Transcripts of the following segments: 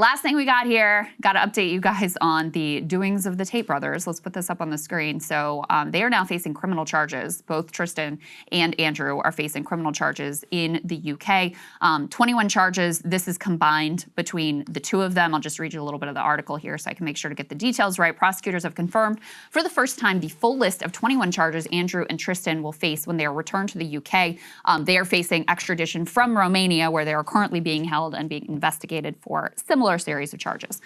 last thing we got here, got to update you guys on the doings of the Tate brothers. Let's put this up on the screen. So they are now facing criminal charges. Both Tristan and Andrew are facing criminal charges in the UK. 21 charges. This is combined between the two of them. I'll just read you a little bit of the article here so I can make sure to get the details right. Prosecutors have confirmed for the first time the full list of 21 charges Andrew and Tristan will face when they are returned to the UK. They are facing extradition from Romania, where they are currently being held and being investigated for similar series of charges.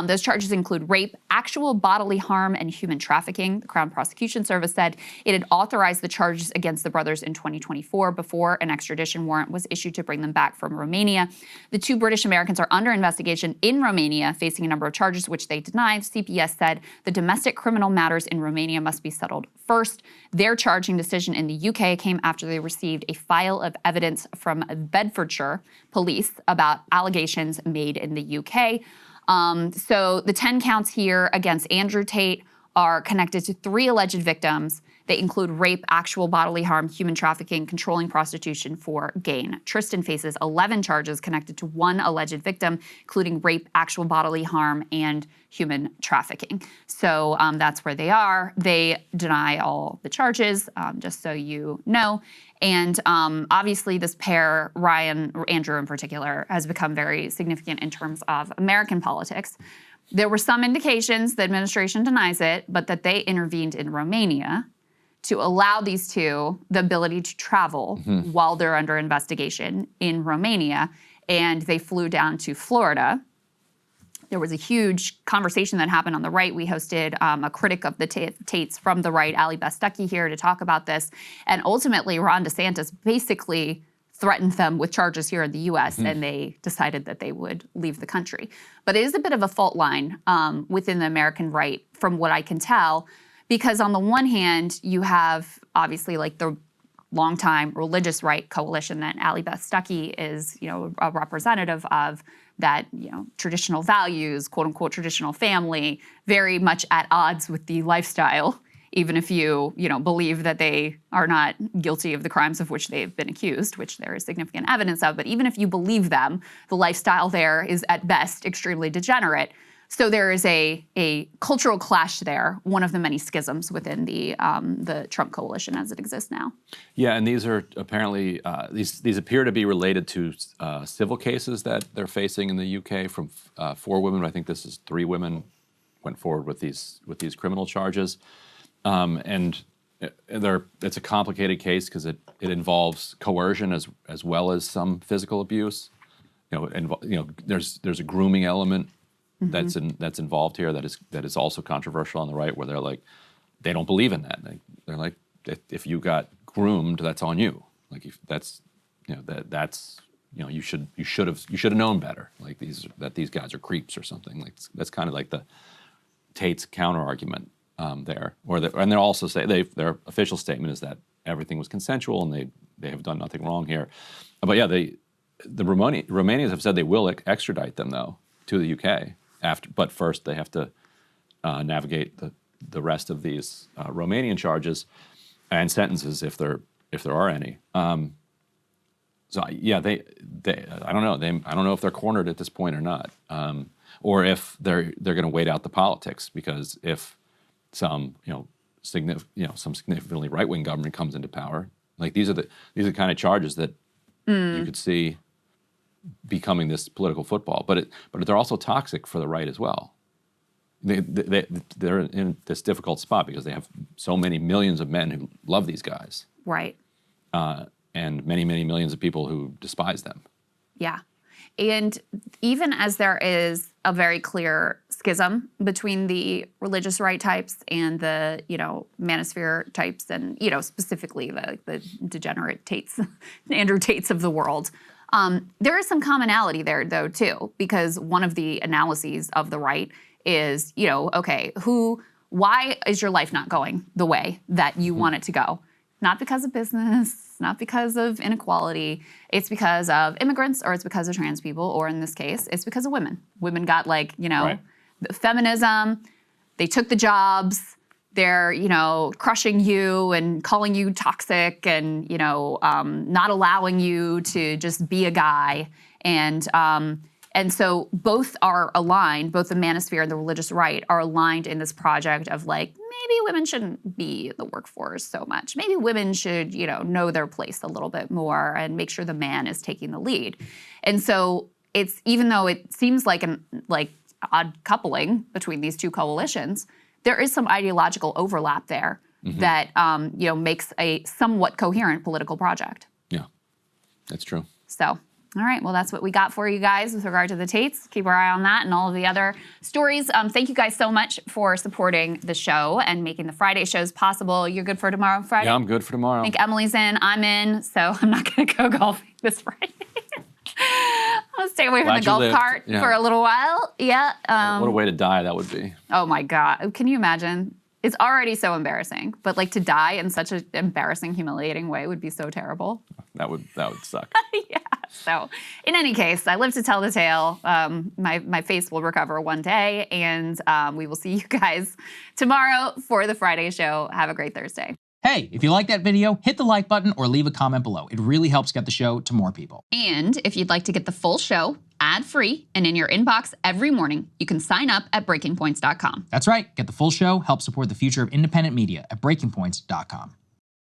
Those charges include rape, actual bodily harm, and human trafficking. The Crown Prosecution Service said it had authorized the charges against the brothers in 2024 before an extradition warrant was issued to bring them back from Romania. The two British Americans are under investigation in Romania, facing a number of charges which they denied. CPS said the domestic criminal matters in Romania must be settled first. Their charging decision in the UK came after they received a file of evidence from Bedfordshire police about allegations made in the UK. So the 10 counts here against Andrew Tate are connected to 3 alleged victims. They include rape, actual bodily harm, human trafficking, controlling prostitution for gain. Tristan faces 11 charges connected to 1 alleged victim, including rape, actual bodily harm, and human trafficking. So that's where they are. They deny all the charges, just so you know. And obviously this pair, Ryan, or Andrew in particular, has become very significant in terms of American politics. There were some indications, the administration denies it, but that they intervened in Romania to allow these two the ability to travel while they're under investigation in Romania. And they flew down to Florida. There was a huge conversation that happened on the right. We hosted a critic of the Tates from the right, Ali Bestucky, here to talk about this. And ultimately, Ron DeSantis basically threatened them with charges here in the U.S., and they decided that they would leave the country. But it is a bit of a fault line within the American right, from what I can tell, because on the one hand, you have obviously like the longtime religious right coalition that Ali Bestucky is, a representative of, that, traditional values, quote unquote, traditional family, very much at odds with the lifestyle, even if you believe that they are not guilty of the crimes of which they've been accused, which there is significant evidence of. But even if you believe them, the lifestyle there is at best extremely degenerate. So there is a cultural clash there, one of the many schisms within the Trump coalition as it exists now. Yeah, and these are apparently, these appear to be related to civil cases that they're facing in the UK from 4 women. I think this is 3 women went forward with these criminal charges. And it's a complicated case because it involves coercion as well as some physical abuse. There's a grooming element that's involved here that is also controversial on the right, where they're like, they don't believe in that. They're like, if you got groomed, that's on you. Like you should have known better. Like these guys are creeps or something. Like that's kind of like the Tate's counter argument there. And they also say their official statement is that everything was consensual and they have done nothing wrong here. But yeah, the Romanians have said they will extradite them though to the UK. But first they have to navigate the rest of these Romanian charges and sentences if there are any. So yeah, I don't know. I don't know if they're cornered at this point or not, or if they're going to wait out the politics, because if some significantly right-wing government comes into power, like these are the kind of charges that you could see becoming this political football, but they're also toxic for the right as well. They're in this difficult spot because they have so many millions of men who love these guys, right? And many, many millions of people who despise them. Yeah, and even as there is a very clear schism between the religious right types and the manosphere types, and specifically the degenerate Tates, Andrew Tates of the world. There is some commonality there, though, too, because one of the analyses of the right is, okay, why is your life not going the way that you want it to go? Not because of business, not because of inequality. It's because of immigrants, or it's because of trans people, or in this case, it's because of women. Women got right. Feminism, they took the jobs, they're, crushing you and calling you toxic and, not allowing you to just be a guy. And And so both are aligned, both the manosphere and the religious right are aligned in this project of like, maybe women shouldn't be in the workforce so much. Maybe women should, know their place a little bit more and make sure the man is taking the lead. And so it's, even though it seems like an odd coupling between these two coalitions, there is some ideological overlap there that makes a somewhat coherent political project. Yeah, that's true. So, all right, well, that's what we got for you guys with regard to the Tates. Keep our eye on that and all of the other stories. Thank you guys so much for supporting the show and making the Friday shows possible. You're good for tomorrow, Friday? Yeah, I'm good for tomorrow. I think Emily's in, I'm in, so I'm not going to go golfing this Friday. I'll stay away from the golf cart for a little while. Yeah. What a way to die that would be. Oh my God. Can you imagine? It's already so embarrassing, but like to die in such an embarrassing, humiliating way would be so terrible. That would suck. Yeah. So in any case, I live to tell the tale. My face will recover one day, and we will see you guys tomorrow for the Friday show. Have a great Thursday. Hey, if you like that video, hit the like button or leave a comment below. It really helps get the show to more people. And if you'd like to get the full show ad-free and in your inbox every morning, you can sign up at breakingpoints.com. That's right. Get the full show, help support the future of independent media at breakingpoints.com.